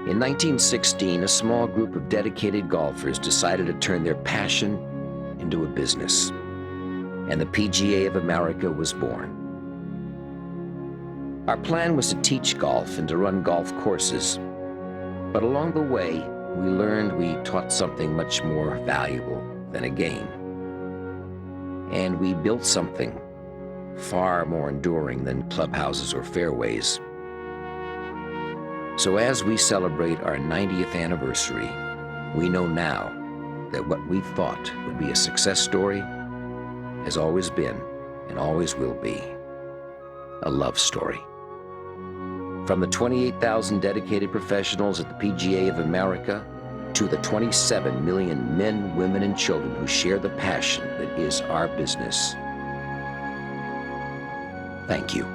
In 1916, a small group of dedicated golfers decided to turn their passion into a business, and the PGA of America was born. Our plan was to teach golf and to run golf courses, but along the way, we learned we taught something much more valuable than a game. And we built something far more enduring than clubhouses or fairways. So as we celebrate our 90th anniversary, we know now that what we thought would be a success story has always been and always will be a love story. From the 28,000 dedicated professionals at the PGA of America to the 27 million men, women, and children who share the passion that is our business, thank you.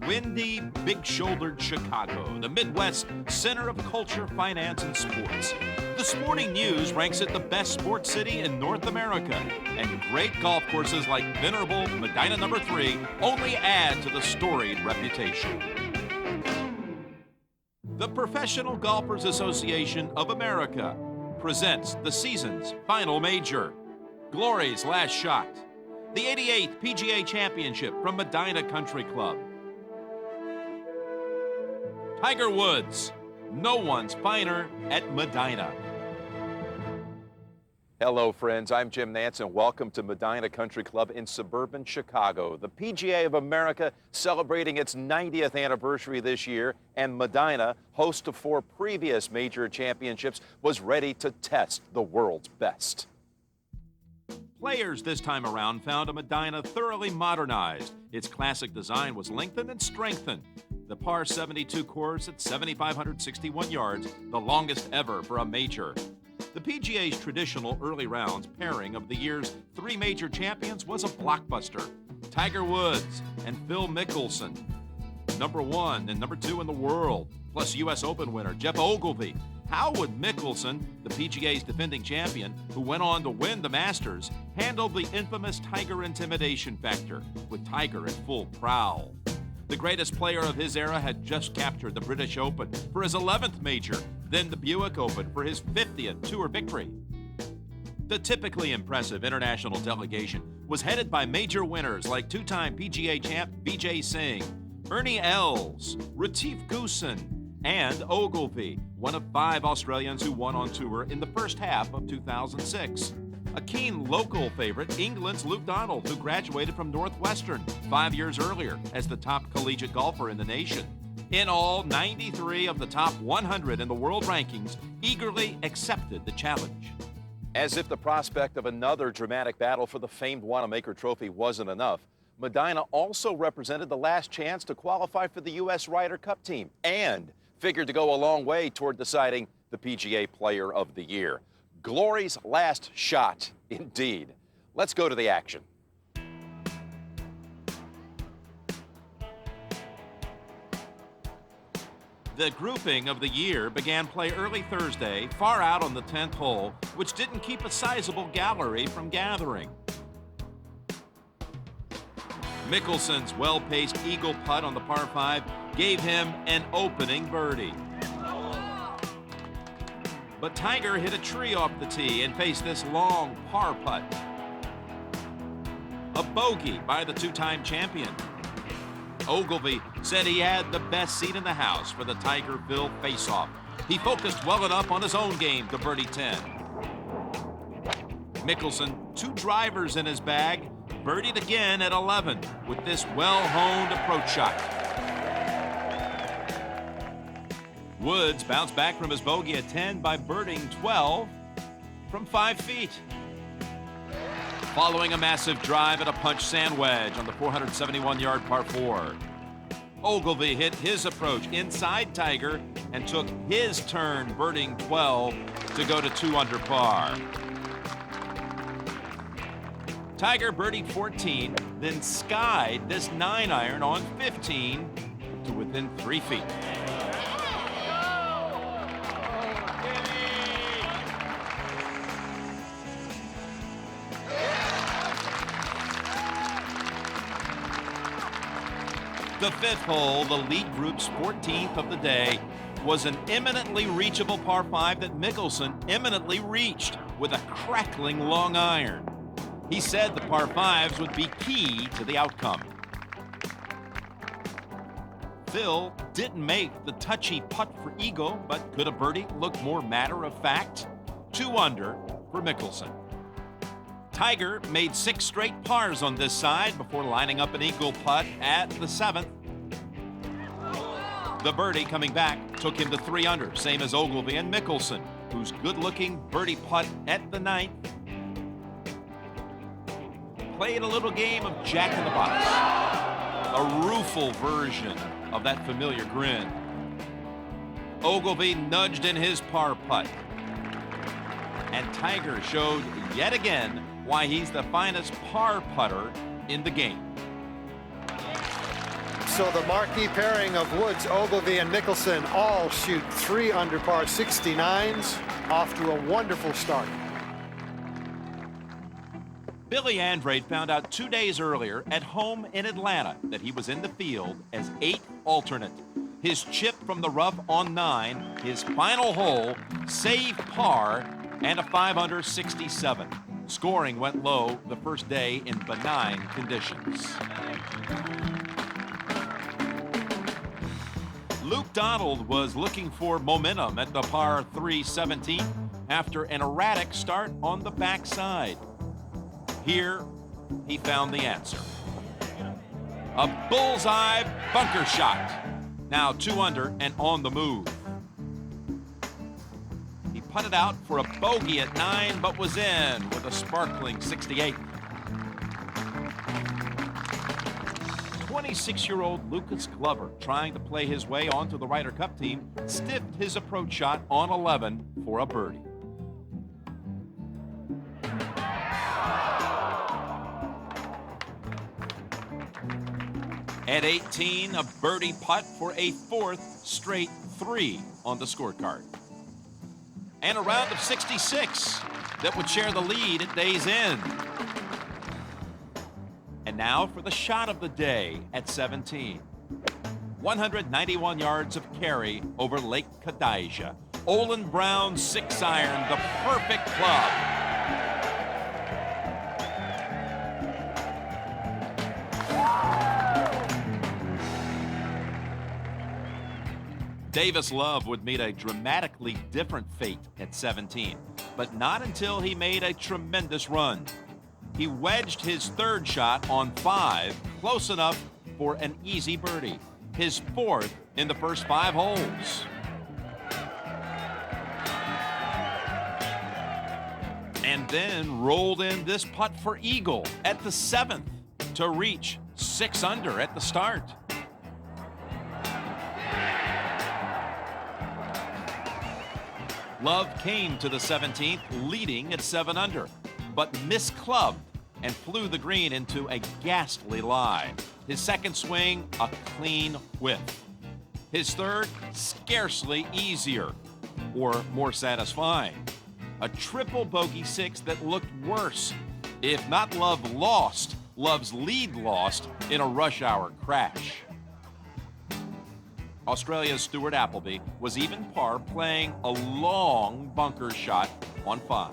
Windy, big-shouldered Chicago, the Midwest center of culture, finance, and sports. The Sporting News ranks it the best sports city in North America, and great golf courses like venerable Medina No. 3 only add to the storied reputation. The Professional Golfers Association of America presents the season's final major, Glory's Last Shot, the 88th PGA Championship from Medina Country Club. Tiger Woods, no one's finer at Medina. Hello, friends. I'm Jim Nance, and welcome to Medina Country Club in suburban Chicago. The PGA of America celebrating its 90th anniversary this year, and Medina, host to 4 previous major championships, was ready to test the world's best. Players this time around found a Medina thoroughly modernized. Its classic design was lengthened and strengthened. The par 72 course at 7,561 yards, the longest ever for a major. The PGA's traditional early rounds pairing of the year's 3 major champions was a blockbuster. Tiger Woods and Phil Mickelson, number 1 and number 2 in the world, plus U.S. Open winner Jeff Ogilvy. How would Mickelson, the PGA's defending champion, who went on to win the Masters, handle the infamous Tiger intimidation factor with Tiger at full prowl? The greatest player of his era had just captured the British Open for his 11th major, then the Buick Open for his 50th tour victory. The typically impressive international delegation was headed by major winners like 2-time PGA champ Vijay Singh, Ernie Els, Retief Goosen, and Ogilvy, one of 5 Australians who won on tour in the first half of 2006. A keen local favorite, England's Luke Donald, who graduated from Northwestern 5 years earlier as the top collegiate golfer in the nation. In all, 93 of the top 100 in the world rankings eagerly accepted the challenge. As if the prospect of another dramatic battle for the famed Wanamaker Trophy wasn't enough, Medina also represented the last chance to qualify for the U.S. Ryder Cup team and figured to go a long way toward deciding the PGA Player of the Year. Glory's last shot, indeed. Let's go to the action. The grouping of the year began play early Thursday, far out on the 10th hole, which didn't keep a sizable gallery from gathering. Mickelson's well-paced eagle putt on the par 5 gave him an opening birdie. But Tiger hit a tree off the tee and faced this long par putt. A bogey by the 2-time champion. Ogilvy said he had the best seat in the house for the Tiger-Phil face-off. He focused well enough on his own game to birdie 10. Mickelson, 2 drivers in his bag, birdied again at 11 with this well-honed approach shot. Woods bounced back from his bogey at 10 by birding 12 from 5 feet. Following a massive drive at a punch sand wedge on the 471-yard par 4. Ogilvy hit his approach inside Tiger and took his turn birding 12 to go to 2 under par. Tiger birdied 14, then skied this 9-iron on 15 to within 3 feet. The 5th hole, the lead group's 14th of the day, was an eminently reachable par 5 that Mickelson eminently reached with a crackling long iron. He said the par 5s would be key to the outcome. Phil didn't make the touchy putt for eagle, but could a birdie look more matter-of-fact? 2 under for Mickelson. Tiger made 6 straight pars on this side before lining up an eagle putt at the 7th. The birdie coming back took him to 3 under, same as Ogilvy and Mickelson, whose good-looking birdie putt at the 9th played a little game of Jack in the Box, a rueful version of that familiar grin. Ogilvy nudged in his par putt, and Tiger showed yet again why he's the finest par putter in the game. So the marquee pairing of Woods, Ogilvy, and Mickelson all shoot 3 under par 69s, off to a wonderful start. Billy Andrade found out 2 days earlier at home in Atlanta that he was in the field as 8th alternate. His chip from the rough on 9, his final hole, saved par, and a 5 under 67. Scoring went low the first day in benign conditions. Luke Donald was looking for momentum at the par 3 17th after an erratic start on the backside. Here, he found the answer. A bullseye bunker shot. Now 2 under and on the move. He putted out for a bogey at 9, but was in with a sparkling 68. 26-year-old Lucas Glover, trying to play his way onto the Ryder Cup team, stiffed his approach shot on 11 for a birdie. At 18, a birdie putt for a 4th straight 3 on the scorecard. And a round of 66 that would share the lead at day's end. And now for the shot of the day at 17. 191 yards of carry over Lake Kadaija. Olin Brown's 6-iron, the perfect club. Davis Love would meet a dramatically different fate at 17, but not until he made a tremendous run. He wedged his 3rd shot on 5, close enough for an easy birdie, his 4th in the first 5 holes. And then rolled in this putt for eagle at the 7th to reach 6 under at the start. Love came to the 17th leading at 7 under, but misclubbed and flew the green into a ghastly lie. His 2nd swing, a clean whiff. His 3rd, scarcely easier or more satisfying. A triple bogey 6 that looked worse, if not Love lost, Love's lead lost in a rush hour crash. Australia's Stuart Appleby was even par playing a long bunker shot on 5.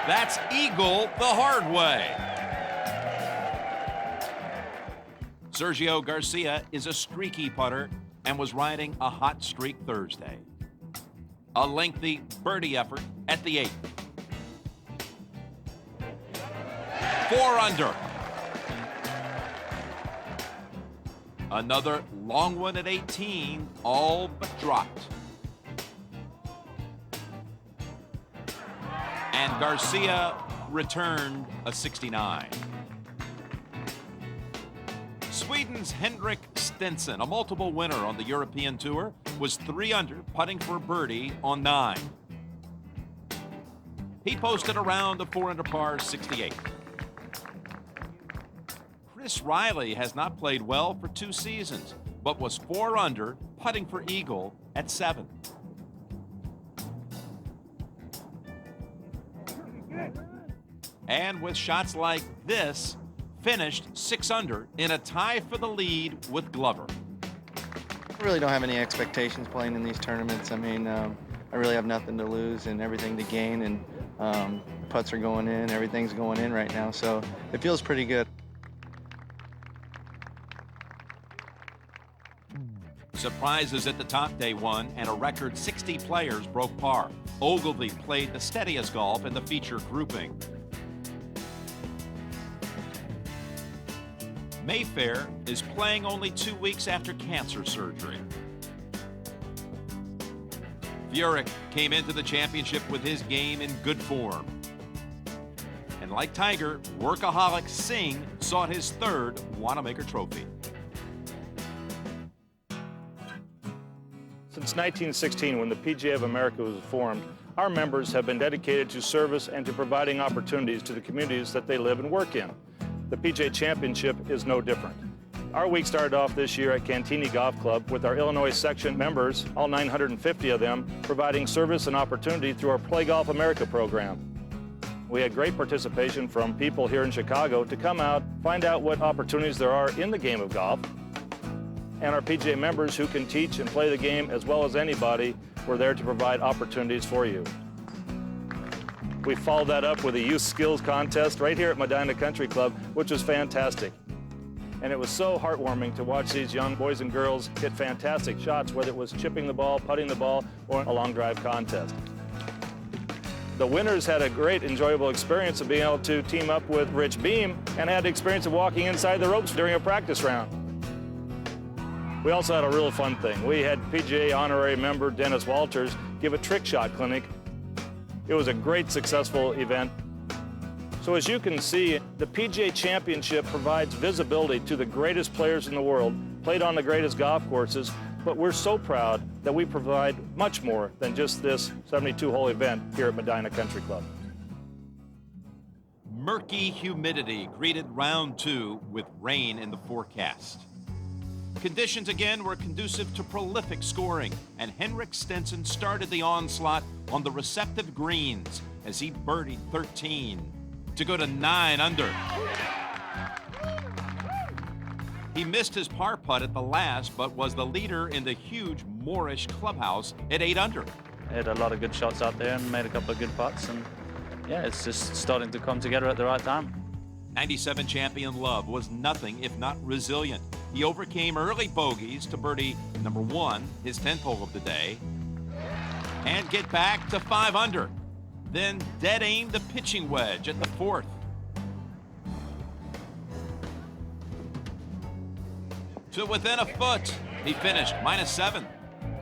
That's eagle the hard way. Sergio Garcia is a streaky putter and was riding a hot streak Thursday. A lengthy birdie effort at the 8th. 4 under. Another long one at 18, all but dropped. And Garcia returned a 69. Sweden's Henrik Stenson, a multiple winner on the European Tour, was 3 under, putting for birdie on 9. He posted a round of 4 under par 68. Chris Riley has not played well for 2 seasons, but was 4 under, putting for eagle at 7. And with shots like this, finished 6 under in a tie for the lead with Glover. I really don't have any expectations playing in these tournaments. I mean, I really have nothing to lose and everything to gain, and putts are going in, everything's going in right now, so it feels pretty good. Surprises at the top day 1, and a record 60 players broke par. Ogilvy played the steadiest golf in the feature grouping. Mayfair is playing only 2 weeks after cancer surgery. Furyk came into the championship with his game in good form. And like Tiger, workaholic Singh sought his 3rd Wanamaker trophy. Since 1916, when the PGA of America was formed, our members have been dedicated to service and to providing opportunities to the communities that they live and work in. The PGA Championship is no different. Our week started off this year at Cantini Golf Club with our Illinois section members, all 950 of them, providing service and opportunity through our Play Golf America program. We had great participation from people here in Chicago to come out, find out what opportunities there are in the game of golf, and our PGA members who can teach and play the game as well as anybody, were there to provide opportunities for you. We followed that up with a youth skills contest right here at Medina Country Club, which was fantastic. And it was so heartwarming to watch these young boys and girls hit fantastic shots, whether it was chipping the ball, putting the ball, or a long drive contest. The winners had a great, enjoyable experience of being able to team up with Rich Beam and had the experience of walking inside the ropes during a practice round. We also had a real fun thing. We had PGA honorary member Dennis Walters give a trick shot clinic. It was a great, successful event. So as you can see, the PGA Championship provides visibility to the greatest players in the world, played on the greatest golf courses, but we're so proud that we provide much more than just this 72-hole event here at Medina Country Club. Murky humidity greeted round 2 with rain in the forecast. Conditions again were conducive to prolific scoring, and Henrik Stenson started the onslaught on the receptive greens as he birdied 13 to go to 9 under. He missed his par putt at the last, but was the leader in the huge Moorish clubhouse at 8 under. I had a lot of good shots out there and made a couple of good putts, and yeah, it's just starting to come together at the right time. 97 champion Love was nothing if not resilient. He overcame early bogeys to birdie number 1, his 10th hole of the day, and get back to 5 under. Then dead aimed the pitching wedge at the 4th. To within a foot, he finished -7.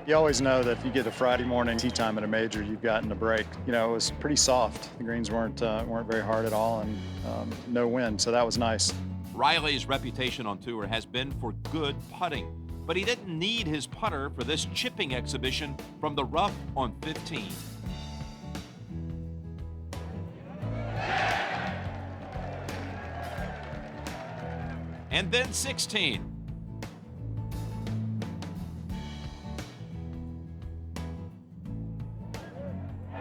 You always know that if you get a Friday morning tee time at a major, you've gotten a break. You know, it was pretty soft. The greens weren't very hard at all, and no wind, so that was nice. Riley's reputation on tour has been for good putting, but he didn't need his putter for this chipping exhibition from the rough on 15. And then 16.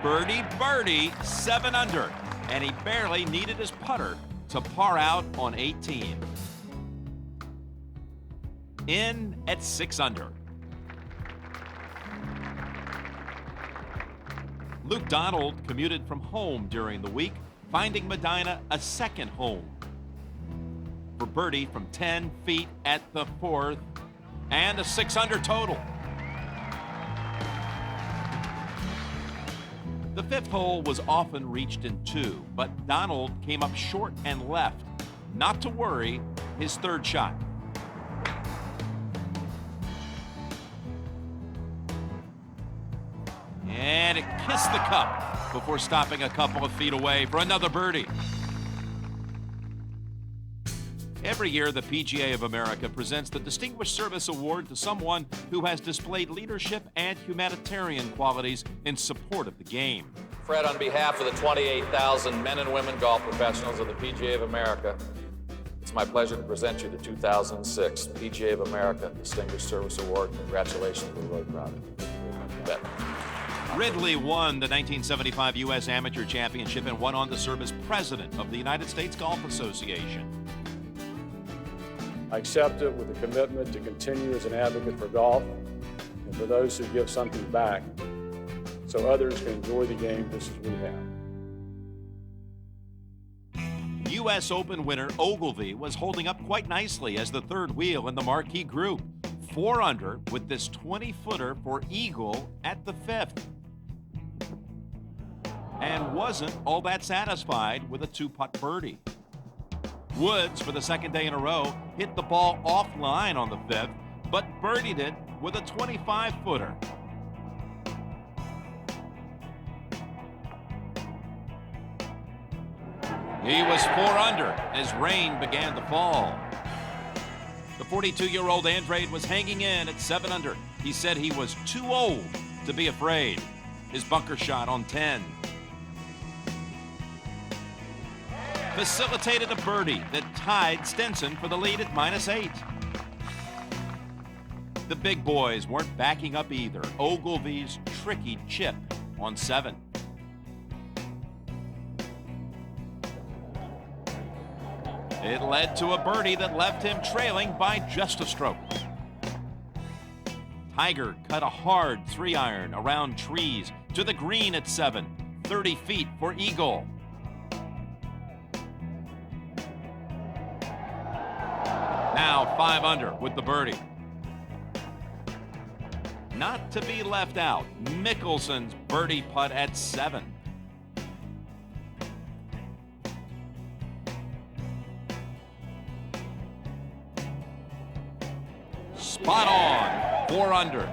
Birdie, 7 under, and he barely needed his putter to par out on 18. In at 6 under. Luke Donald commuted from home during the week, finding Medina a second home. For birdie from 10 feet at the 4th, and a 6 under total. The 5th hole was often reached in 2, but Donald came up short and left. Not to worry, his 3rd shot. And it kissed the cup before stopping a couple of feet away for another birdie. Every year, the PGA of America presents the Distinguished Service Award to someone who has displayed leadership and humanitarian qualities in support of the game. Fred, on behalf of the 28,000 men and women golf professionals of the PGA of America, it's my pleasure to present you the 2006 PGA of America Distinguished Service Award. Congratulations, we're really proud of you. You bet. Ridley won the 1975 U.S. Amateur Championship and went on to serve as president of the United States Golf Association. I accept it with a commitment to continue as an advocate for golf and for those who give something back so others can enjoy the game just as we have. U.S. Open winner Ogilvy was holding up quite nicely as the third wheel in the marquee group. 4 under with this 20-footer for eagle at the 5th. And wasn't all that satisfied with a 2-putt birdie. Woods, for the second day in a row, hit the ball offline on the 5th, but birdied it with a 25-footer. He was 4 under as rain began to fall. The 42-year-old Andrade was hanging in at 7 under. He said he was too old to be afraid. His bunker shot on 10 facilitated a birdie that tied Stinson for the lead at -8. The big boys weren't backing up either. Ogilvy's tricky chip on 7. It led to a birdie that left him trailing by just a stroke. Tiger cut a hard 3-iron around trees to the green at 7, 30 feet for eagle. Now 5 under with the birdie. Not to be left out, Mickelson's birdie putt at 7. Spot on, 4 under.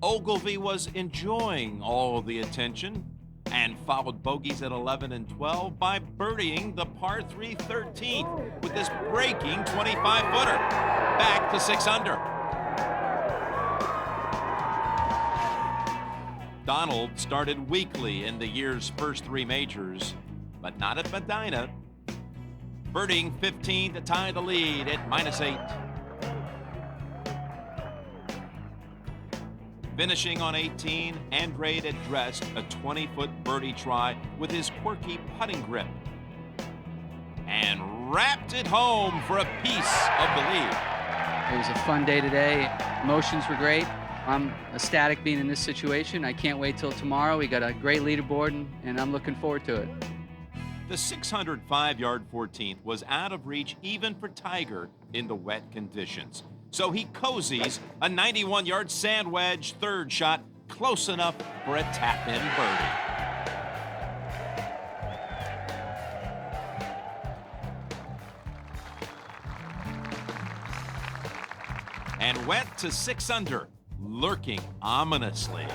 Ogilvy was enjoying all the attention and followed bogeys at 11 and 12 by birdieing the par 3 13th with this breaking 25-footer. Back to 6 under. Donald started weakly in the year's first 3 majors, but not at Medina. Birdieing 15 to tie the lead at -8. Finishing on 18, Andrade addressed a 20-foot birdie try with his quirky putting grip and wrapped it home for a piece of the lead. It was a fun day today. Emotions were great. I'm ecstatic being in this situation. I can't wait till tomorrow. We got a great leaderboard, and I'm looking forward to it. The 605-yard 14th was out of reach even for Tiger in the wet conditions. So he cozies a 91-yard sand wedge 3rd shot close enough for a tap-in birdie. And went to 6 under, lurking ominously.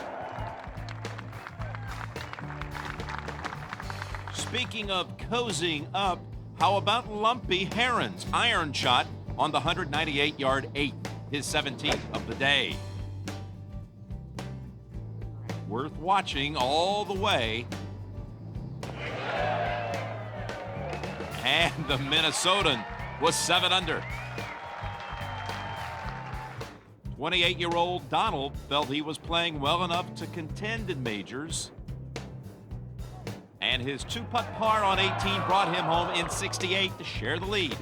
Speaking of cozying up, how about Lumpy Heron's iron shot on the 198-yard 8th, his 17th of the day? Worth watching all the way. And the Minnesotan was 7 under. 28-year-old Donald felt he was playing well enough to contend in majors. And his 2-putt par on 18 brought him home in 68 to share the lead.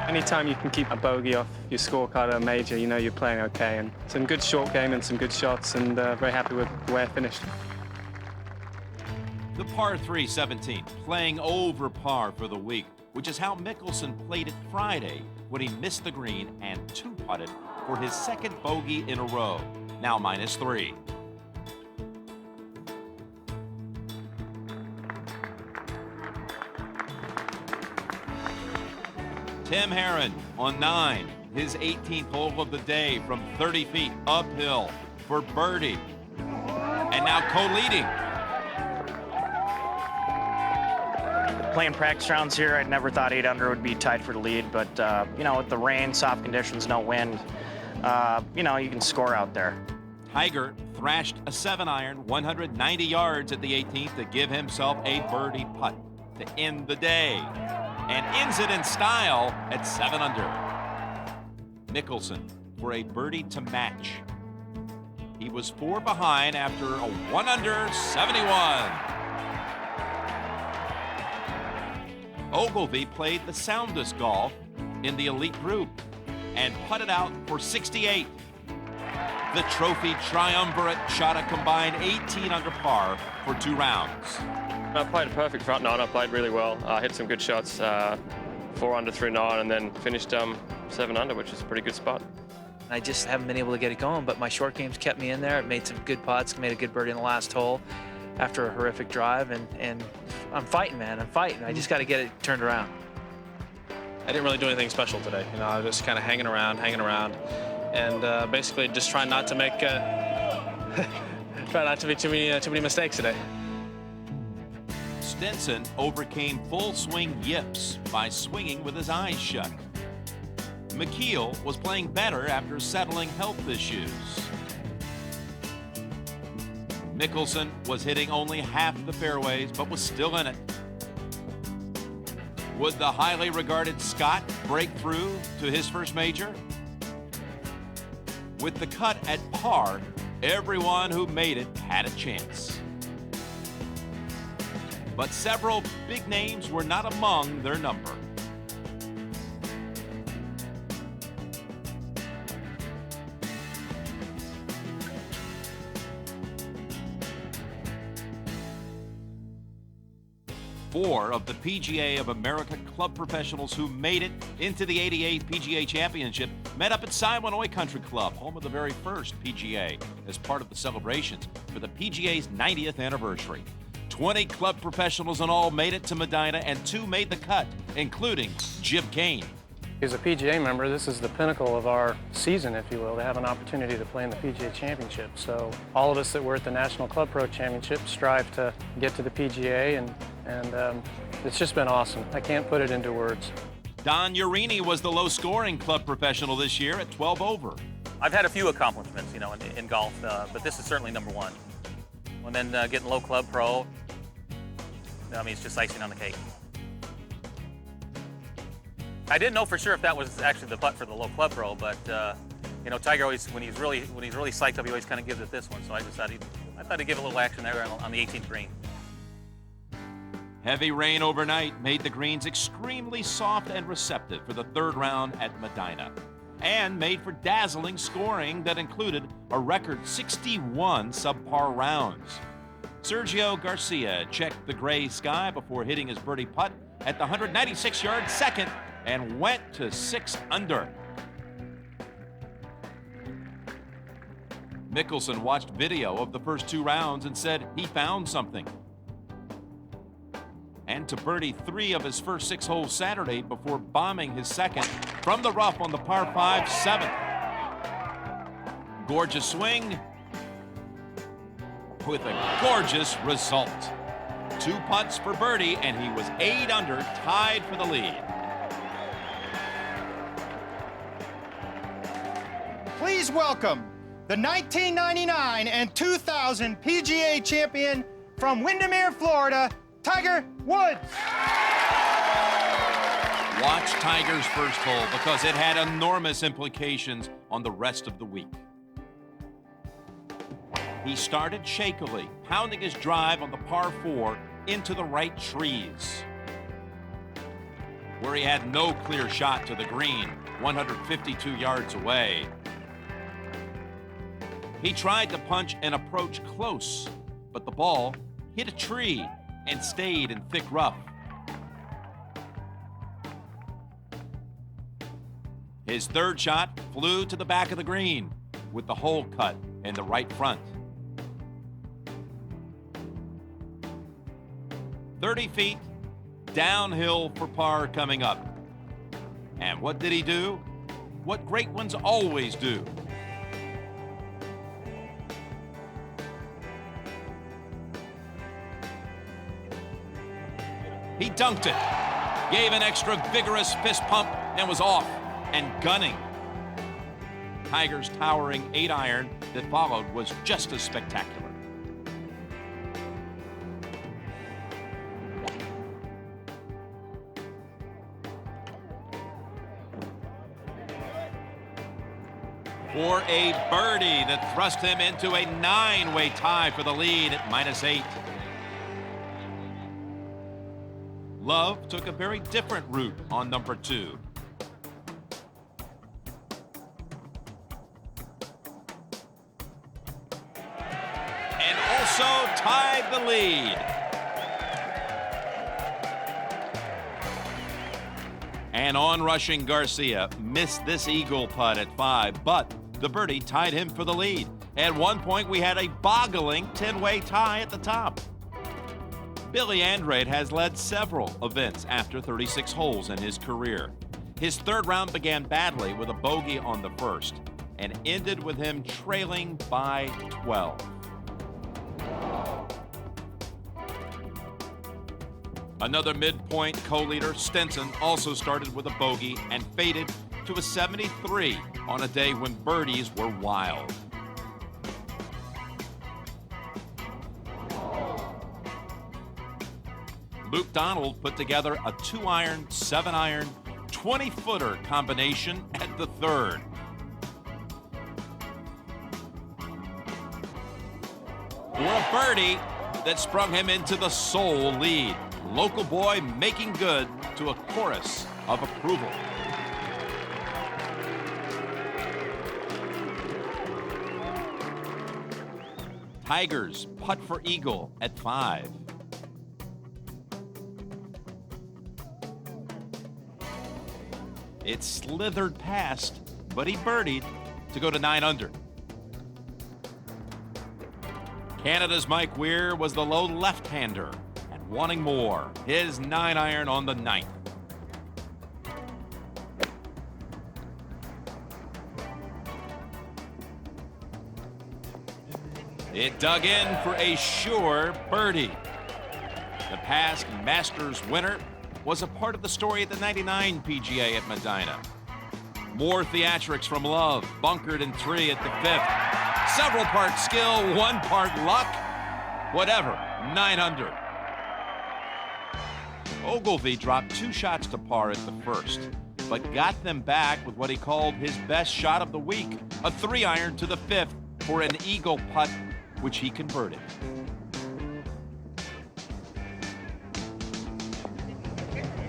Anytime you can keep a bogey off your scorecard at a major, you know you're playing okay. And some good short game and some good shots, and very happy with the way I finished. The par 3 17, playing over par for the week, which is how Mickelson played it Friday when he missed the green and 2-putted for his 2nd bogey in a row, now -3. Tim Herron on 9, his 18th hole of the day from 30 feet uphill for birdie. And now co-leading. Playing practice rounds here, I never thought 8 under would be tied for the lead, but you know, with the rain, soft conditions, no wind, you know, you can score out there. Tiger thrashed a 7-iron 190 yards at the 18th to give himself a birdie putt to end the day, and ends it in style at 7 under. Mickelson for a birdie to match. He was 4 behind after a 1 under 71. Ogilvy played the soundest golf in the elite group and putted out for 68. The trophy triumvirate shot a combined 18 under par for 2 rounds. I played a perfect front nine. I played really well. I hit some good shots, 4 under through 9, and then finished 7 under, which is a pretty good spot. I just haven't been able to get it going, but my short game's kept me in there. It made some good putts, made a good birdie in the last hole after a horrific drive, and I'm fighting, man. I'm fighting. I just got to get it turned around. I didn't really do anything special today. You know, I was just kind of hanging around, and basically just trying not to make, try not to make too many mistakes today. Stenson overcame full swing yips by swinging with his eyes shut. McKeel was playing better after settling health issues. Mickelson was hitting only half the fairways, but was still in it. Would the highly regarded Scott break through to his first major? With the cut at par, everyone who made it had a chance. But several big names were not among their number. Four of the PGA of America club professionals who made it into the 88th PGA Championship met up at Siwanoy Country Club, home of the very first PGA, as part of the celebrations for the PGA's 90th anniversary. 20 club professionals in all made it to Medina, and 2 made the cut, including Jim Kane. As a PGA member, this is the pinnacle of our season, if you will, to have an opportunity to play in the PGA Championship. So all of us that were at the National Club Pro Championship strive to get to the PGA, and it's just been awesome. I can't put it into words. Don Urini was the low-scoring club professional this year at 12 over. I've had a few accomplishments, you know, in golf, but this is certainly number one. And then getting low club pro, I mean, it's just icing on the cake. I didn't know for sure if that was actually the putt for the low club pro, but you know, Tiger always, when he's really psyched up, he always kind of gives it this one. So I decided, I thought he'd give a little action there on the 18th green. Heavy rain overnight made the greens extremely soft and receptive for the 3rd round at Medina, and made for dazzling scoring that included a record 61 subpar rounds. Sergio Garcia checked the gray sky before hitting his birdie putt at the 196-yard second and went to 6 under. Mickelson watched video of the first 2 rounds and said he found something. And to birdie 3 of his first 6 holes Saturday before bombing his second from the rough on the par 5 7th. Gorgeous swing with a gorgeous result. 2 putts for birdie, and he was 8 under, tied for the lead. Please welcome the 1999 and 2000 PGA champion from Windermere, Florida, Tiger Woods. Watch Tiger's first hole because it had enormous implications on the rest of the week. He started shakily, pounding his drive on the par 4 into the right trees, where he had no clear shot to the green, 152 yards away. He tried to punch an approach close, but the ball hit a tree and stayed in thick rough. His 3rd shot flew to the back of the green with the hole cut in the right front. 30 feet downhill for par coming up. And what did he do? What great ones always do. He dunked it, gave an extra vigorous fist pump, and was off and gunning. Tiger's towering 8-iron that followed was just as spectacular. For a birdie that thrust him into a 9-way tie for the lead at -8. Love took a very different route on number 2. And also tied the lead. And on-rushing Garcia missed this eagle putt at 5, but the birdie tied him for the lead. At one point, we had a boggling 10-way tie at the top. Billy Andrade has led several events after 36 holes in his career. His third round began badly with a bogey on the first and ended with him trailing by 12. Another midpoint co-leader, Stenson, also started with a bogey and faded to a 73 on a day when birdies were wild. Luke Donald put together a 2-iron, 7-iron, 20-footer combination at the third. For a birdie that sprung him into the sole lead. Local boy making good to a chorus of approval. Tigers putt for eagle at 5. It slithered past, but he birdied to go to 9 under. Canada's Mike Weir was the low left-hander and wanting more. His 9-iron on the 9th. It dug in for a sure birdie. The past Masters winner was a part of the story at the '99 PGA at Medina. More theatrics from Love, bunkered in 3 at the 5th. Several part skill, 1 part luck. Whatever, 9 under. Ogilvy dropped 2 shots to par at the first, but got them back with what he called his best shot of the week, a 3-iron to the 5th for an eagle putt, which he converted.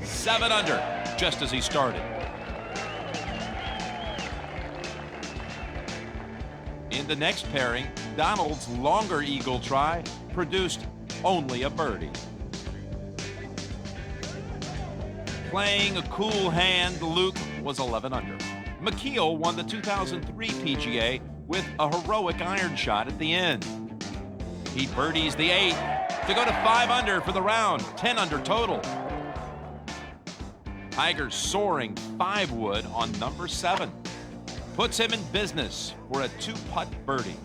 Seven under, just as he started. In the next pairing, Donald's longer eagle try produced only a birdie. Playing a cool hand, Luke was 11 under. McKeel won the 2003 PGA with a heroic iron shot at the end. He birdies the 8th to go to 5 under for the round, 10 under total. Tiger's soaring 5-wood on number 7 puts him in business for a 2-putt birdie.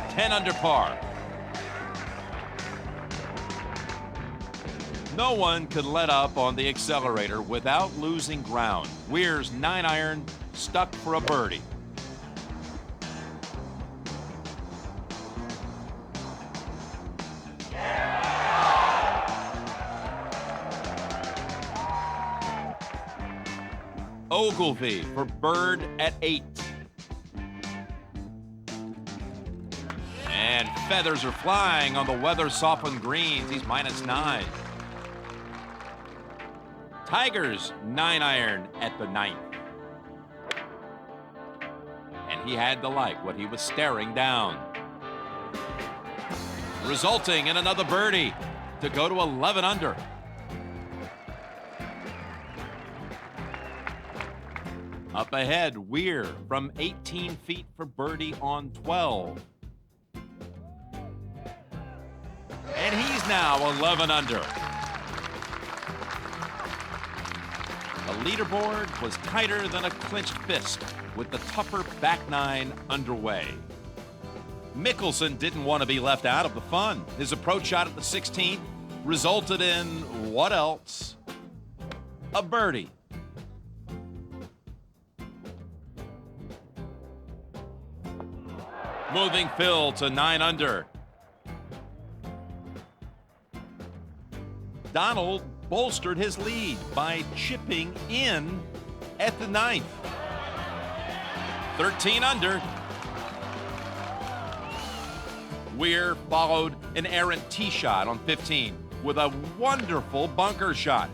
Ten under par. No one could let up on the accelerator without losing ground. Weir's 9-iron stuck for a birdie. Ogilvy for bird at 8. And feathers are flying on the weather-softened greens. He's -9. Tiger's 9-iron at the 9th. And he had to like what he was staring down, resulting in another birdie to go to 11 under. Up ahead, Weir from 18 feet for birdie on 12. And he's now 11 under. The leaderboard was tighter than a clenched fist with the tougher back 9 underway. Mickelson didn't want to be left out of the fun. His approach shot at the 16th resulted in what else? A birdie. Moving Phil to 9 under. Donald bolstered his lead by chipping in at the 9th. 13 under. Weir followed an errant tee shot on 15 with a wonderful bunker shot.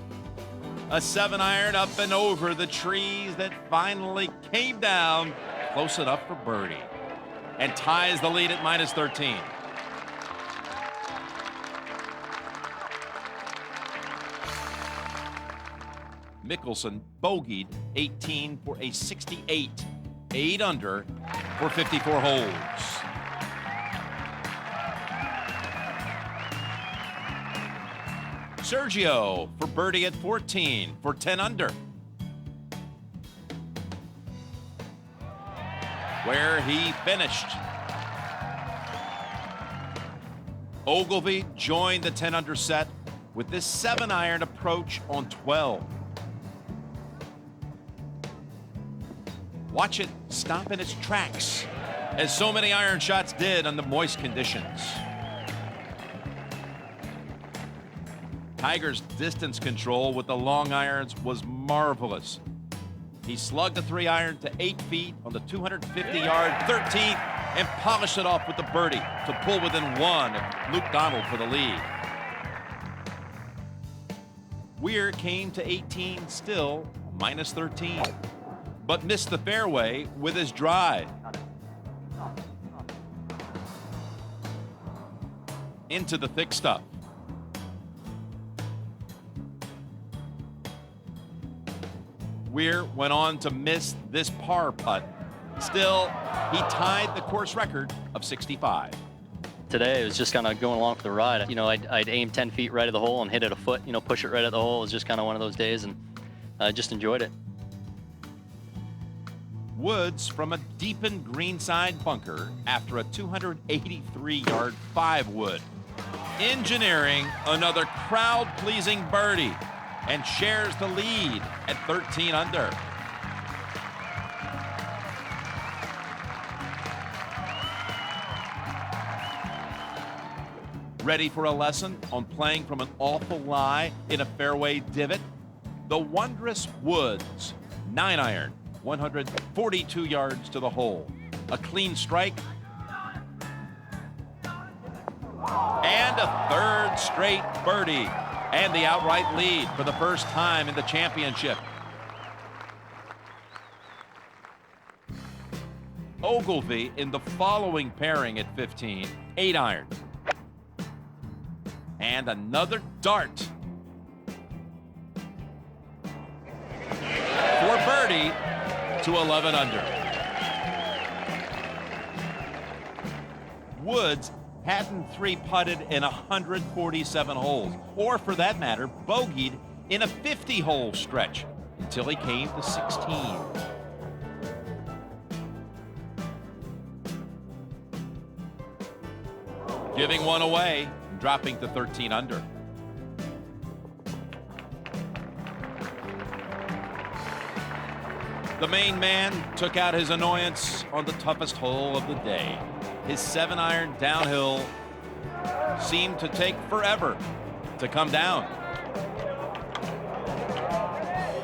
A 7-iron up and over the trees that finally came down close enough for birdie and ties the lead at -13. Mickelson bogeyed 18 for a 68, 8 under for 54 holes. Sergio for birdie at 14 for 10 under. Where he finished. Ogilvy joined the 10 under set with this 7-iron approach on 12. Watch it stop in its tracks, as so many iron shots did under moist conditions. Tiger's distance control with the long irons was marvelous. He slugged the 3-iron to 8 feet on the 250-yard 13th and polished it off with the birdie to pull within 1 of Luke Donald for the lead. Weir came to 18 still, -13, but missed the fairway with his drive. Into the thick stuff. Weir went on to miss this par putt. Still, he tied the course record of 65. Today, it was just kind of going along for the ride. You know, I'd aim 10 feet right at the hole and hit it a foot, you know, push it right at the hole. It was just kind of one of those days, and I just enjoyed it. Woods from a deepened greenside bunker after a 283-yard 5-wood. Engineering another crowd-pleasing birdie and shares the lead at 13 under. Ready for a lesson on playing from an awful lie in a fairway divot? The wondrous Woods 9-iron, 142 yards to the hole. A clean strike. And a third straight birdie. And the outright lead for the first time in the championship. Ogilvy in the following pairing at 15, 8-iron. And another dart. For birdie to 11 under. Woods hadn't 3-putted in 147 holes, or for that matter, bogeyed in a 50-hole stretch until he came to 16. Giving one away, dropping to 13 under. The main man took out his annoyance on the toughest hole of the day. His 7-iron downhill seemed to take forever to come down.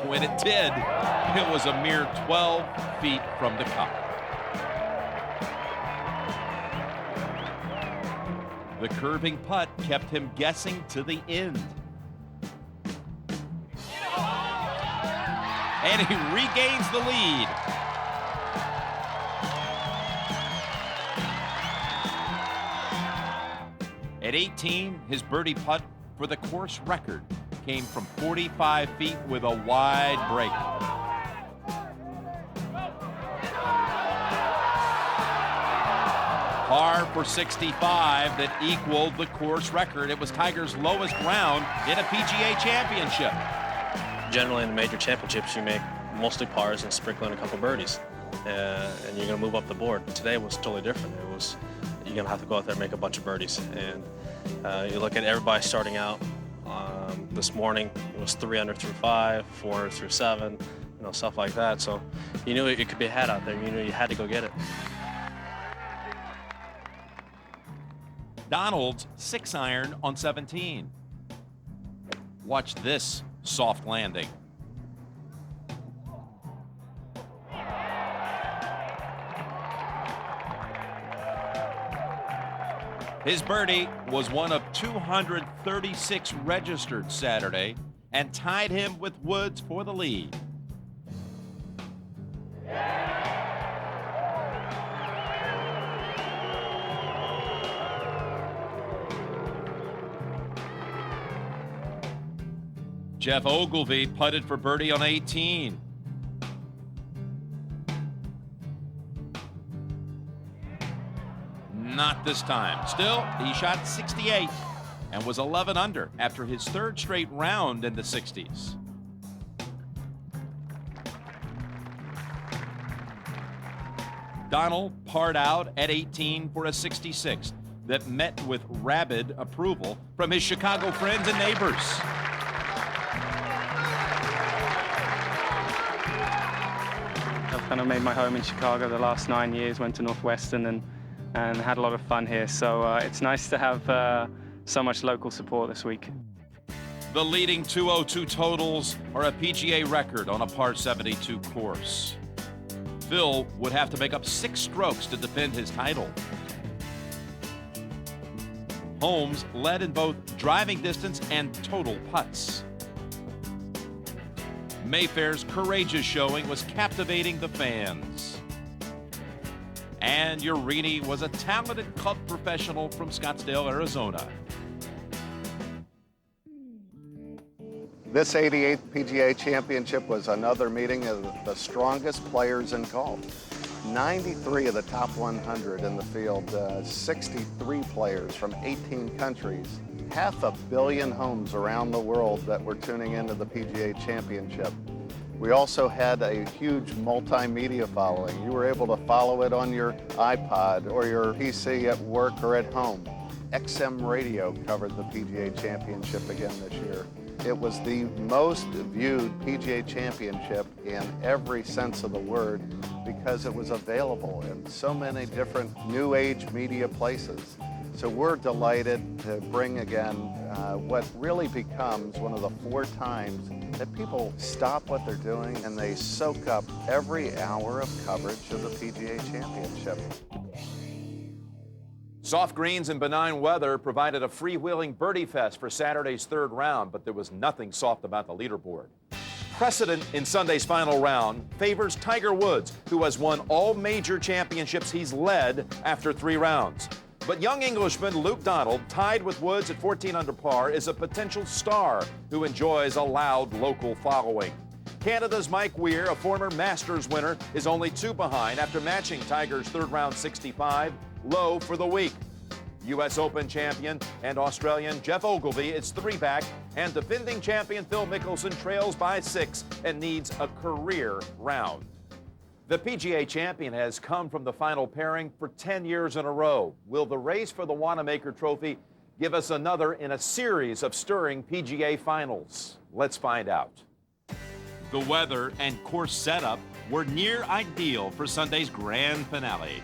When it did, it was a mere 12 feet from the cup. The curving putt kept him guessing to the end. And he regains the lead. At 18, his birdie putt for the course record came from 45 feet with a wide break. Par for 65 that equaled the course record. It was Tiger's lowest round in a PGA Championship. Generally in the major championships, you make mostly pars and sprinkle in a couple birdies, and you're going to move up the board. Today was totally different. You're going to have to go out there and make a bunch of birdies. And you look at everybody starting out this morning, it was 3 under through 5, 4 under through 7, you know, stuff like that. So you knew it could be a hat out there. You knew you had to go get it. Donald's 6-iron on 17. Watch this soft landing. His birdie was one of 236 registered Saturday and tied him with Woods for the lead. Jeff Ogilvy putted for birdie on 18. Not this time. Still, he shot 68 and was 11 under after his third straight round in the 60s. Donald parred out at 18 for a 66 that met with rabid approval from his Chicago friends and neighbors. I've kind of made my home in Chicago the last 9 years, went to Northwestern and had a lot of fun here. So it's nice to have so much local support this week. The leading 202 totals are a PGA record on a par 72 course. Phil would have to make up 6 strokes to defend his title. Holmes led in both driving distance and total putts. Mayfair's courageous showing was captivating the fans. And Urini was a talented club professional from Scottsdale, Arizona. This 88th PGA Championship was another meeting of the strongest players in golf. 93 of the top 100 in the field, 63 players from 18 countries, 500 million homes around the world that were tuning into the PGA Championship. We also had a huge multimedia following. You were able to follow it on your iPod or your PC at work or at home. XM Radio covered the PGA Championship again this year. It was the most viewed PGA Championship in every sense of the word because it was available in so many different new age media places. So we're delighted to bring again what really becomes one of the 4 times that people stop what they're doing and they soak up every hour of coverage of the PGA Championship. Soft greens and benign weather provided a freewheeling birdie fest for Saturday's 3rd round, but there was nothing soft about the leaderboard. Precedent in Sunday's final round favors Tiger Woods, who has won all major championships he's led after 3 rounds. But young Englishman Luke Donald, tied with Woods at 14 under par, is a potential star who enjoys a loud local following. Canada's Mike Weir, a former Masters winner, is only 2 behind after matching Tiger's 3rd round 65, low for the week. U.S. Open champion and Australian Jeff Ogilvy is 3 back, and defending champion Phil Mickelson trails by 6 and needs a career round. The PGA champion has come from the final pairing for 10 years in a row. Will the race for the Wanamaker Trophy give us another in a series of stirring PGA finals? Let's find out. The weather and course setup were near ideal for Sunday's grand finale.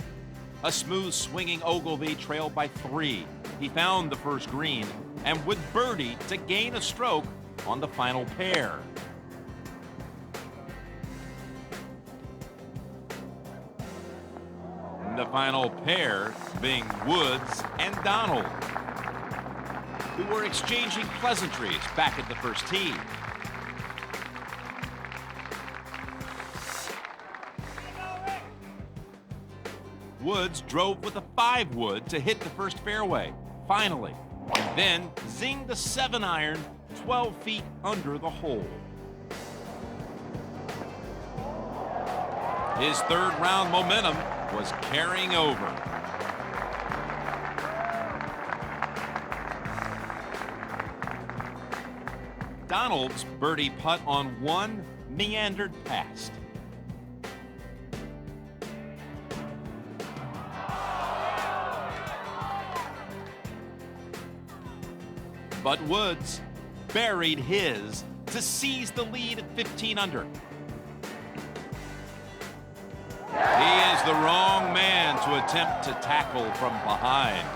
A smooth swinging Ogilvy trailed by 3. He found the first green and would birdie to gain a stroke on the final pair. The final pair being Woods and Donald, who were exchanging pleasantries back at the first tee. Woods drove with a 5-wood to hit the first fairway, finally, and then zinged the 7-iron 12 feet under the hole. His 3rd round momentum was carrying over. Donald's birdie putt on 1 meandered past. But Woods buried his to seize the lead at 15 under. He is the wrong man to attempt to tackle from behind.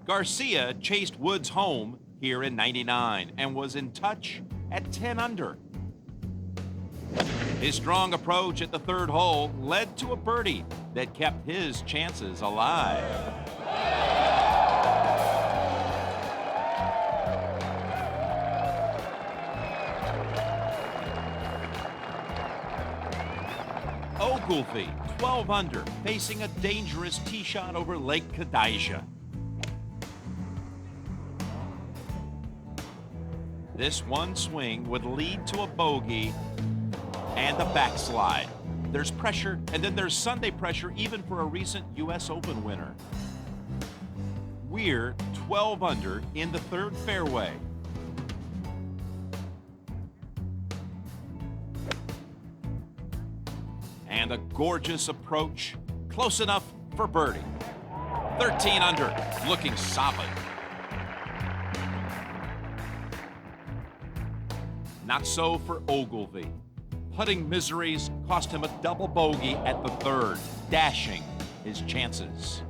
Garcia chased Woods home here in 99 and was in touch at 10 under. His strong approach at the third hole led to a birdie that kept his chances alive. Ogilvy, 12 under, facing a dangerous tee shot over Lake Kadija. This one swing would lead to a bogey and a backslide. There's pressure, and then there's Sunday pressure even for a recent U.S. Open winner. Weir, 12 under in the third fairway. And a gorgeous approach, close enough for birdie. 13 under, looking solid. Not so for Ogilvy. Putting miseries cost him a double bogey at the third, dashing his chances.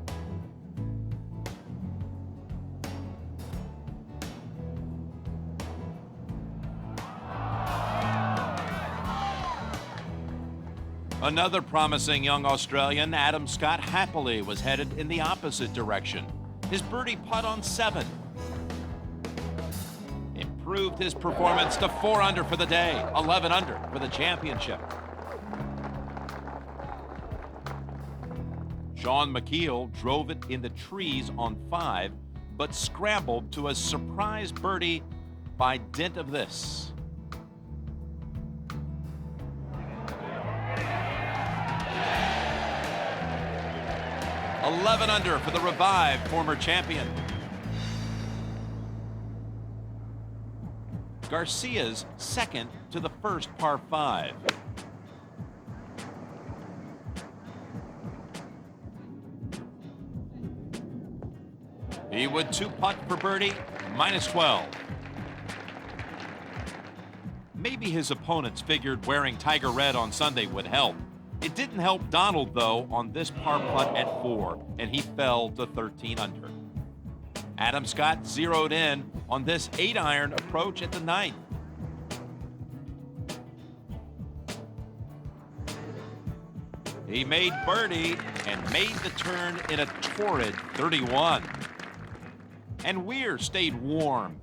Another promising young Australian, Adam Scott, happily was headed in the opposite direction. His birdie putt on 7 improved his performance to 4 under for the day, 11 under for the championship. Sean McKeel drove it in the trees on 5, but scrambled to a surprise birdie by dint of this. $11 under for the revived former champion. Garcia's second to the first par 5. He would 2-putt for birdie, -12. Maybe his opponents figured wearing Tiger Red on Sunday would help. It didn't help Donald, though, on this par putt at 4, and he fell to 13 under. Adam Scott zeroed in on this 8-iron approach at the 9th. He made birdie and made the turn in a torrid 31. And Weir stayed warm,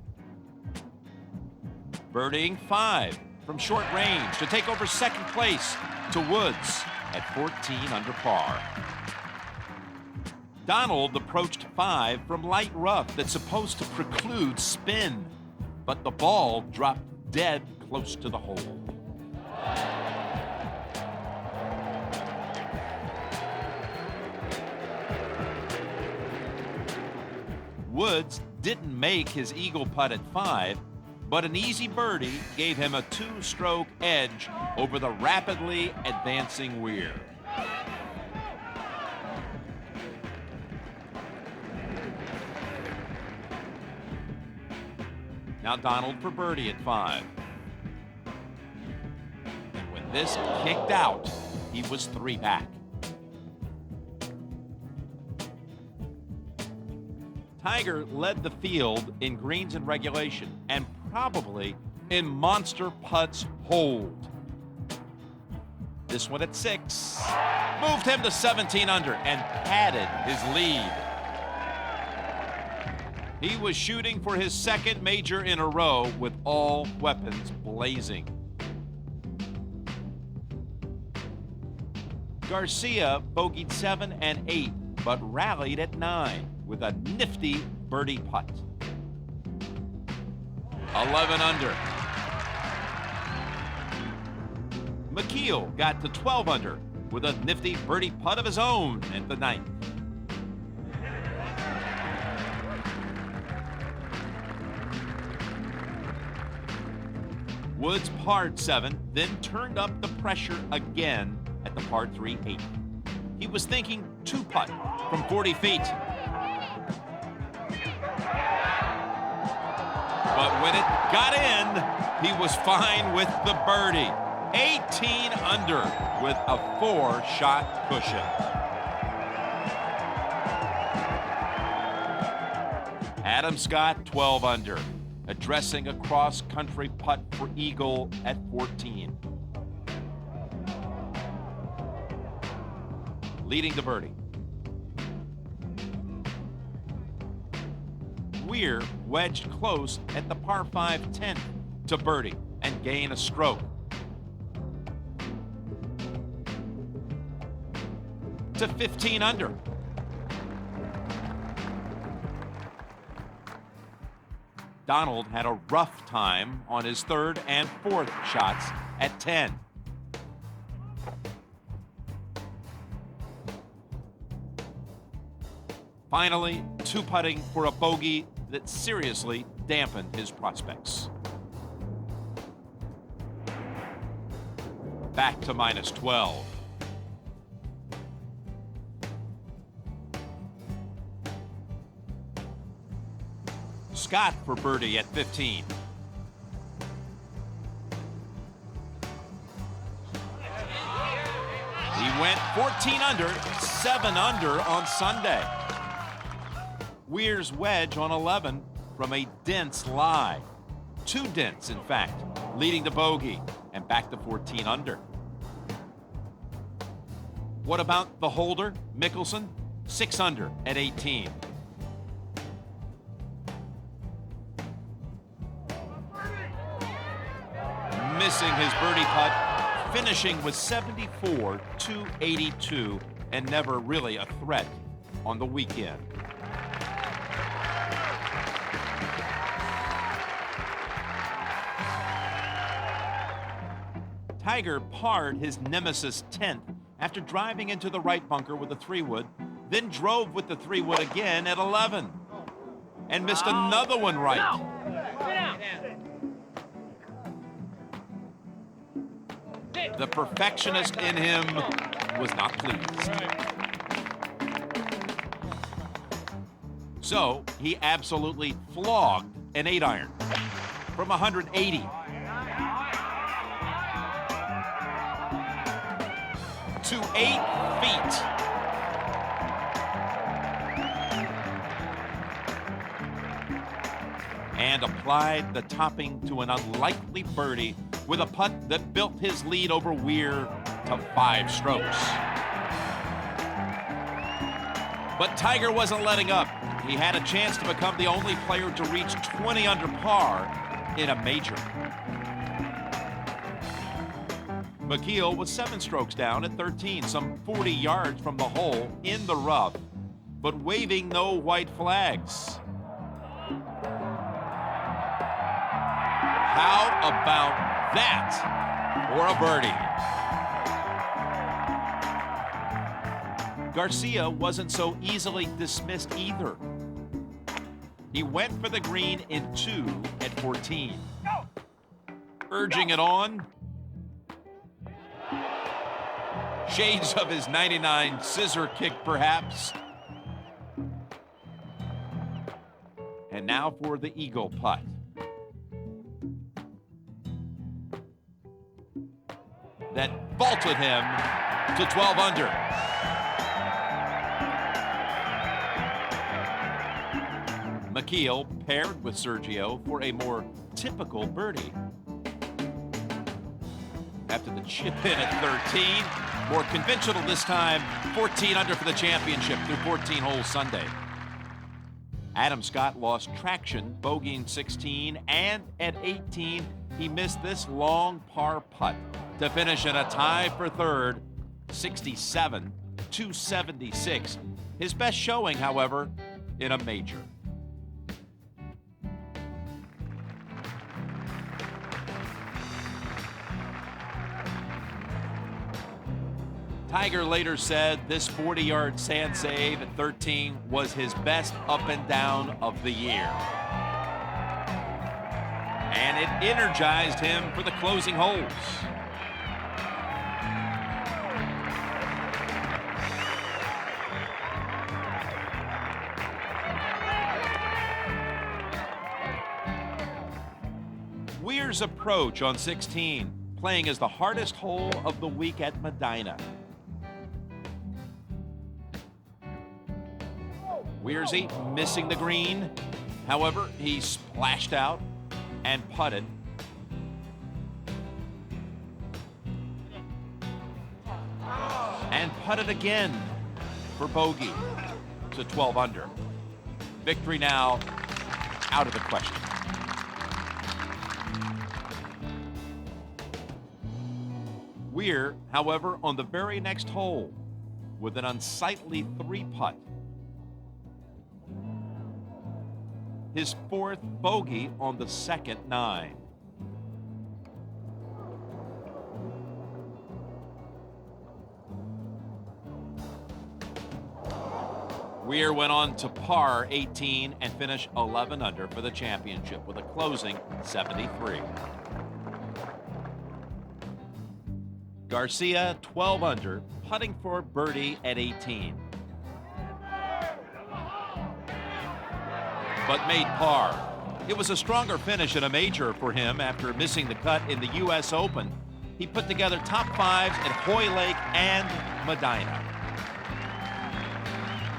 birdieing 5 from short range to take over second place to Woods at 14 under par. Donald approached 5 from light rough that's supposed to preclude spin, but the ball dropped dead close to the hole. Woods didn't make his eagle putt at 5, but an easy birdie gave him a 2-stroke edge over the rapidly advancing Weir. Now Donald for birdie at 5. And when this kicked out, he was 3 back. Tiger led the field in greens and regulation and probably in monster putts hold. This one at 6 moved him to 17 under and padded his lead. He was shooting for his second major in a row with all weapons blazing. Garcia bogeyed 7 and 8, but rallied at 9 with a nifty birdie putt. 11 under. McKeel got to 12 under with a nifty birdie putt of his own at the 9th. Woods parred 7, then turned up the pressure again at the par 3 8. He was thinking 2-putt from 40 feet. But when it got in, he was fine with the birdie. 18 under with a 4-shot cushion. Adam Scott, 12 under, addressing a cross-country putt for eagle at 14. Leading the birdie. Weir wedged close at the par 5 10th to birdie and gain a stroke. To 15 under. Donald had a rough time on his third and fourth shots at 10. Finally, two-putting for a bogey that seriously dampened his prospects. Back to minus 12. Scott for birdie at 15. He went 14 under, 7 under on Sunday. Weir's wedge on 11 from a dense lie. 2 dents, in fact, leading to bogey and back to 14 under. What about the holder, Mickelson? 6 under at 18. Missing his birdie putt, finishing with 74, 282, and never really a threat on the weekend. Tiger parred his nemesis 10th after driving into the right bunker with a 3-wood, then drove with the 3-wood again at 11 and missed another one right. The perfectionist in him was not pleased. So he absolutely flogged an 8-iron from 180. To 8 feet. And applied the topping to an unlikely birdie with a putt that built his lead over Weir to 5 strokes. But Tiger wasn't letting up. He had a chance to become the only player to reach 20 under par in a major. McKeel was 7 strokes down at 13, some 40 yards from the hole in the rough, but waving no white flags. How about that for a birdie? Garcia wasn't so easily dismissed either. He went for the green in 2 at 14. Urging it on. Shades of his 99 scissor kick, perhaps. And now for the eagle putt. That vaulted him to 12 under. McKeel paired with Sergio for a more typical birdie. After the chip in at 13, more conventional this time, 14 under for the championship through 14 holes Sunday. Adam Scott lost traction, bogeying 16, and at 18, he missed this long par putt to finish in a tie for third, 67-276. His best showing, however, in a major. Tiger later said this 40-yard sand save at 13 was his best up and down of the year. And it energized him for the closing holes. Weir's approach on 16, playing as the hardest hole of the week at Medina. Weir's missing the green. However, he splashed out and putted. And putted again for bogey to 12 under. Victory now out of the question. Weir, however, on the very next hole with an unsightly 3-putt. His 4th bogey on the second 9. Weir went on to par 18 and finish 11 under for the championship with a closing 73. Garcia 12 under, putting for birdie at 18. But made par. It was a stronger finish in a major for him after missing the cut in the U.S. Open. He put together top 5s at Hoy Lake and Medina.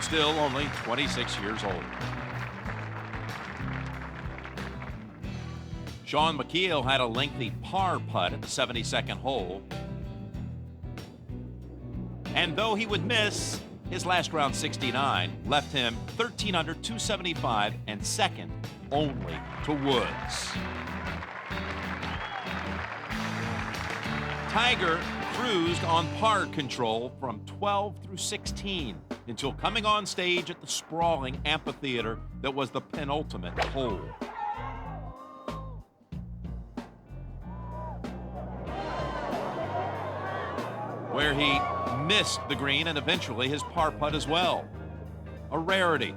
Still only 26 years old. Sean McKeel had a lengthy par putt at the 72nd hole. And though he would miss, his last round 69 left him 13 under 275 and second only to Woods. Tiger cruised on par control from 12 through 16 until coming on stage at the sprawling amphitheater that was the penultimate hole. Where he missed the green and eventually his par putt as well. A rarity.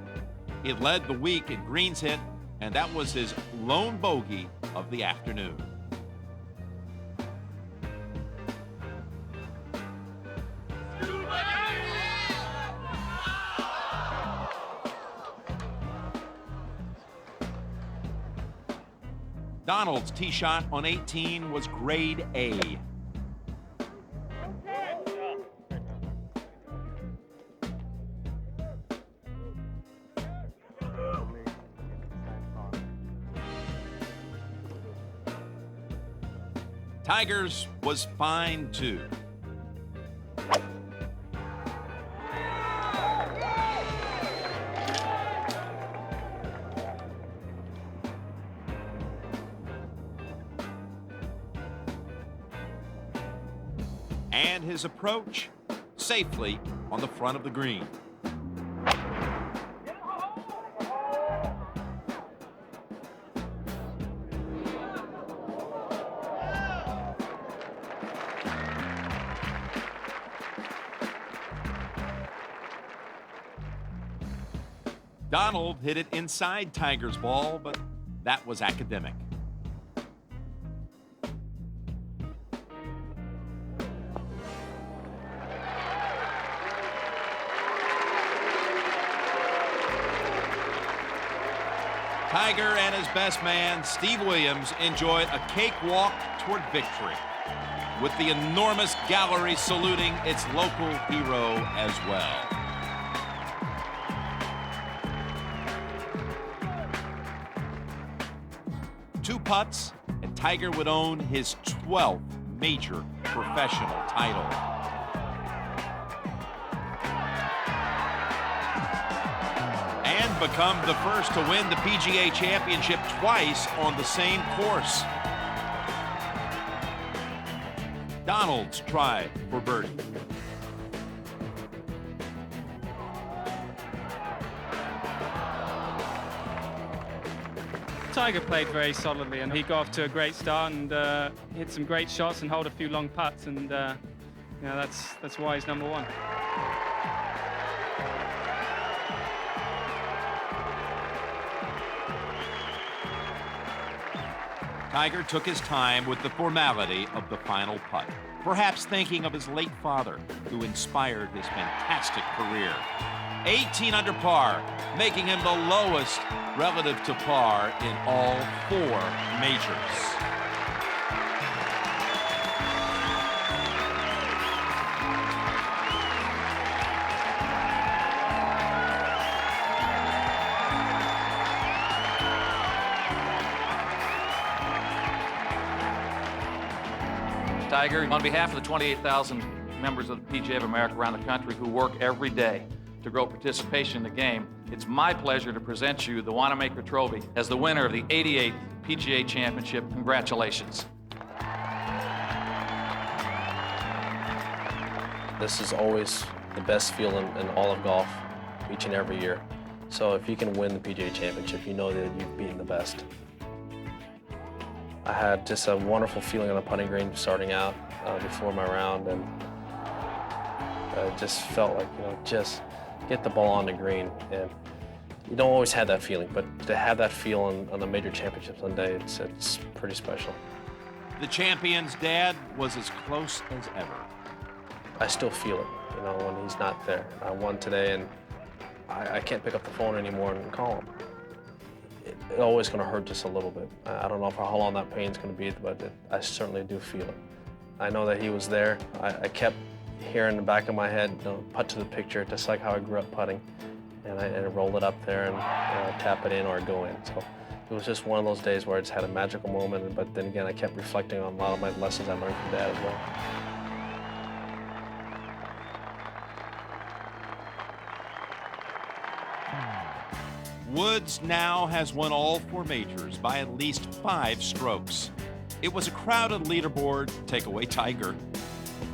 He had led the week in greens hit, and that was his lone bogey of the afternoon. Donald's tee shot on 18 was grade A. Tiger's was fine too. And his approach safely on the front of the green. Donald hit it inside Tiger's ball, but that was academic. Tiger and his best man, Steve Williams, enjoyed a cakewalk toward victory, with the enormous gallery saluting its local hero as well. Two putts, and Tiger would own his 12th major professional title. And become the first to win the PGA Championship twice on the same course. Donald's try for birdie. Tiger played very solidly, and he got off to a great start and hit some great shots and hold a few long putts, and you know, that's why he's number one. Tiger took his time with the formality of the final putt, perhaps thinking of his late father, who inspired his fantastic career. 18 under par, making him the lowest relative to par in all 4 majors. Tiger. On behalf of the 28,000 members of the PGA of America around the country who work every day to grow participation in the game, it's my pleasure to present you the Wanamaker Trophy as the winner of the 88th PGA Championship. Congratulations. This is always the best feeling in all of golf, each and every year. So if you can win the PGA Championship, you know that you've beaten the best. I had just a wonderful feeling on the putting green starting out before my round, and I just felt like, just get the ball on the green. And you don't always have that feeling, but to have that feeling on the major championship Sunday, it's pretty special. The champion's dad was as close as ever. I still feel it, when he's not there. I won today, and I can't pick up the phone anymore and call him. It's always going to hurt just a little bit. I don't know how long that pain's going to be, but I certainly do feel it. I know that he was there. I kept hearing in the back of my head, putt to the picture, just like how I grew up putting. And I roll it up there and tap it in or go in. So it was just one of those days where I just had a magical moment, but then again, I kept reflecting on a lot of my lessons I learned from Dad as well. Woods now has won all 4 majors by at least 5 strokes. It was a crowded leaderboard, take away Tiger.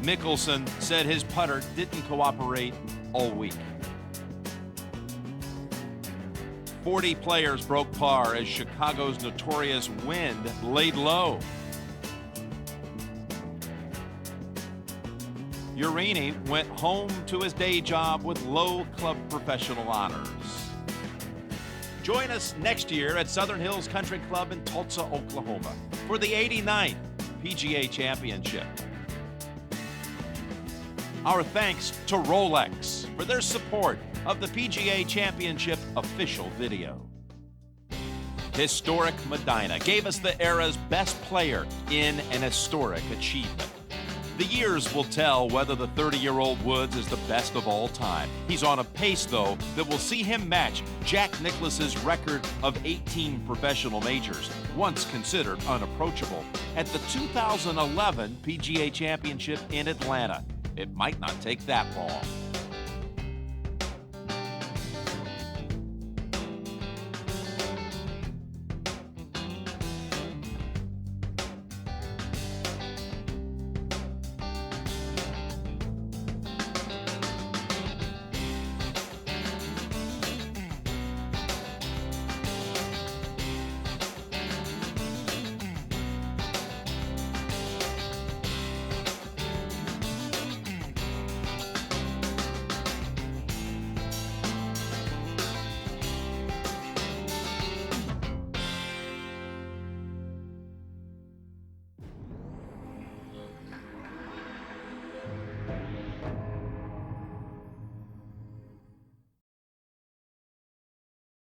Mickelson said his putter didn't cooperate all week. 40 players broke par as Chicago's notorious wind laid low. Urini went home to his day job with low club professional honors. Join us next year at Southern Hills Country Club in Tulsa, Oklahoma for the 89th PGA Championship. Our thanks to Rolex for their support of the PGA Championship official video. Historic Medina gave us the era's best player in an historic achievement. The years will tell whether the 30-year-old Woods is the best of all time. He's on a pace, though, that will see him match Jack Nicklaus's record of 18 professional majors, once considered unapproachable, at the 2011 PGA Championship in Atlanta. It might not take that long.